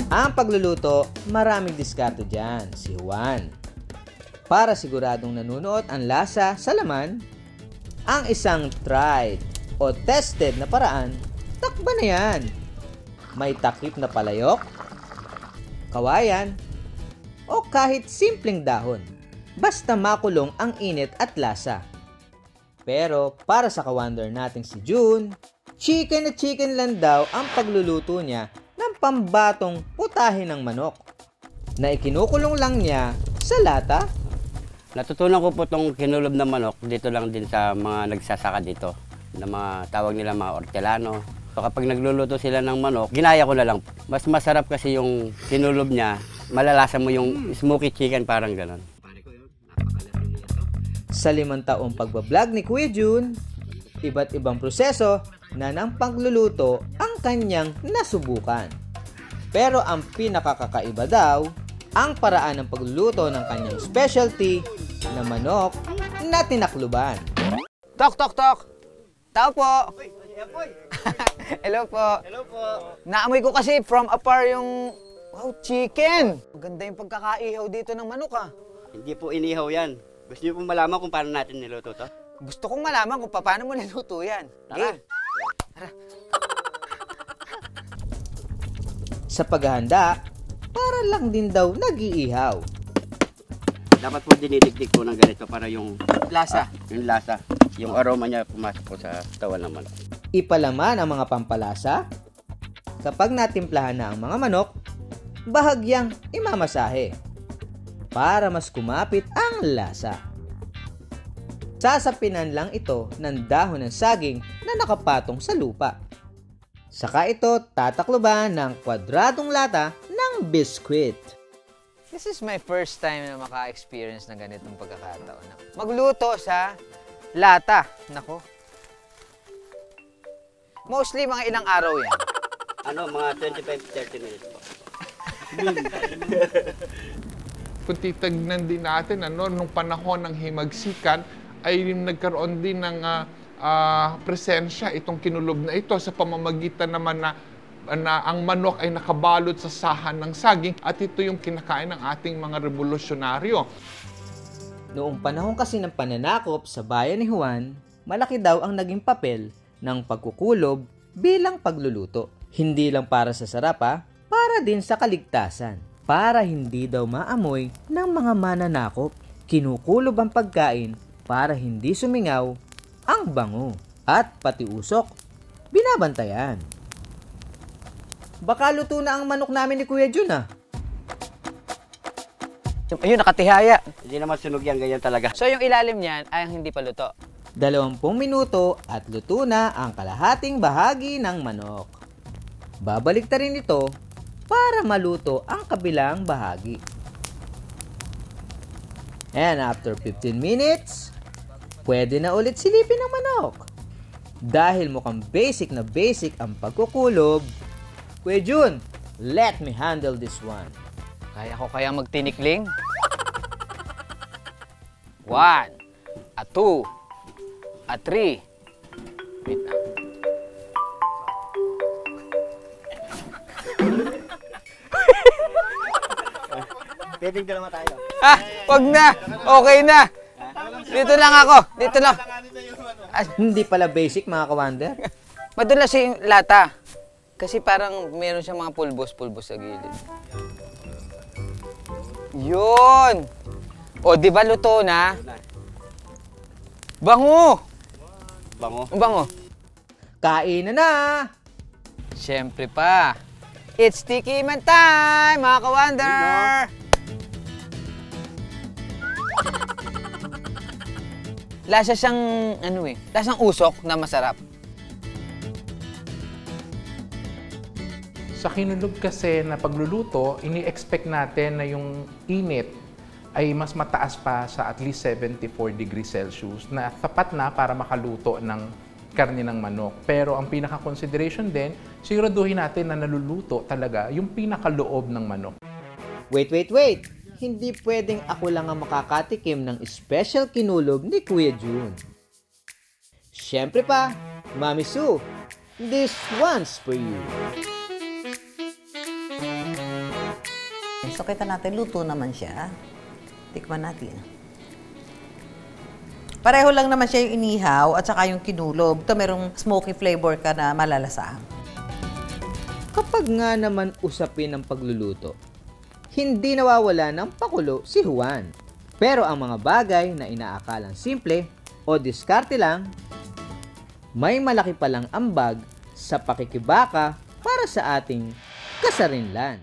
Ang pagluluto, maraming diskarte dyan, si Juan. Para siguradong nanunuot ang lasa sa laman, ang isang tried o tested na paraan, takba na yan. May takip na palayok, kawayan, o kahit simpleng dahon. Basta makulong ang init at lasa. Pero para sa ka-wonder nating si June, chicken na chicken lang daw ang pagluluto niya ng pambatong putahe ng manok na ikinukulong lang niya sa lata. Natutunan ko po itong kinulob na manok dito lang din sa mga nagsasaka dito na mga tawag nila mga hortelano. So kapag nagluluto sila ng manok, ginaya ko na lang. Mas masarap kasi yung kinulob niya, malalasa mo yung smoky chicken, parang ganon. Sa 5 taong pagbablog ni Kuya June, iba't ibang proseso na ng pagluluto ang kanyang nasubukan. Pero ang pinakakakaiba daw, ang paraan ng pagluluto ng kanyang specialty na manok na tinakluban. Tok, tok, tok! Tao po! Hello po! Hello po! Naamoy ko kasi from afar yung... Wow, chicken! Maganda yung pagkakaihaw dito ng manok ah. Hindi po inihaw yan. Gusto niyo po malaman kung paano natin niluto to? Gusto kong malaman kung paano mo niluto yan. Tara! Tara! Sa paghahanda, para lang din daw nag-iihaw. Dapat po dinidikdik po ng ganito para yung Lasa. yung lasa, yung aroma niya pumasok po sa tawan ng manok. Ipalaman ang mga pampalasa. Kapag natimplahan na ang mga manok, bahagyang imamasahe para mas kumapit ang lasa. Sasapinan lang ito ng dahon ng saging na nakapatong sa lupa. Saka ito tatakloban ng kwadradong lata ng biskwit. This is my first time na maka-experience ng ganitong pagkakataon. Magluto sa lata. Nako. Mostly mga ilang araw yan. Ano, mga 25-30 minutes po. Kung titignan din natin, nung panahon ng himagsikan, ay nagkaroon din ng presensya itong kinulob na ito sa pamamagitan naman na ang manok ay nakabalot sa sahan ng saging at ito yung kinakain ng ating mga revolusyonaryo. Noong panahon kasi ng pananakop sa bayan ni Juan, malaki daw ang naging papel ng pagkukulob bilang pagluluto. Hindi lang para sa sarap para din sa kaligtasan. Para hindi daw maamoy ng mga mananakop, kinukulob ang pagkain para hindi sumingaw ang bango. At pati usok, binabantayan. Baka luto na ang manok namin ni Kuya June Ayun, nakatihaya. Hindi naman sunog yan, ganyan talaga. So yung ilalim niyan ay ang hindi pa luto. 20 minuto at luto na ang kalahating bahagi ng manok. Babalik ta rin ito para maluto ang kabilang bahagi. And after 15 minutes, pwede na ulit silipin ang manok. Dahil mukhang basic na basic ang pagkukulob, Kuya June, let me handle this one. Kaya ko kaya magtinikling? 1, 2, 3. Wait na. Pwedeng dalawa tayo. Wag na! Okay na! Dito lang ako! Dito lang! Hindi pala basic mga kawander. Madulas yung lata. Kasi parang meron siyang mga pulbos-pulbos sa gilid. Yun! O, di ba luto na? Bango! Bango. Bango. Kain na! Siyempre pa. It's Tiki Man time, mga ka-wonder! Lasa siyang, lasang usok na masarap. Sa kinulog kasi na pagluluto, ini-expect natin na yung init ay mas mataas pa sa at least 74 degrees Celsius na tapat na para makaluto ng karne ng manok. Pero ang pinaka-consideration din, siguraduhin natin na naluluto talaga yung pinakaloob ng manok. Wait! Hindi pwedeng ako lang ang makakatikim ng special kinulob ni Kuya June. Siyempre pa, Mami Sue, this one's for you. So, kita natin, luto naman siya. Tikman natin. Pareho lang naman siya yung inihaw at saka yung kinulob. Ito, merong smoky flavor ka na malalasahan. Kapag nga naman usapin ang pagluluto, hindi nawawala ng pakulo si Juan. Pero ang mga bagay na inaakalang simple o diskarte lang, may malaki palang ambag sa pakikibaka para sa ating kasarinlan.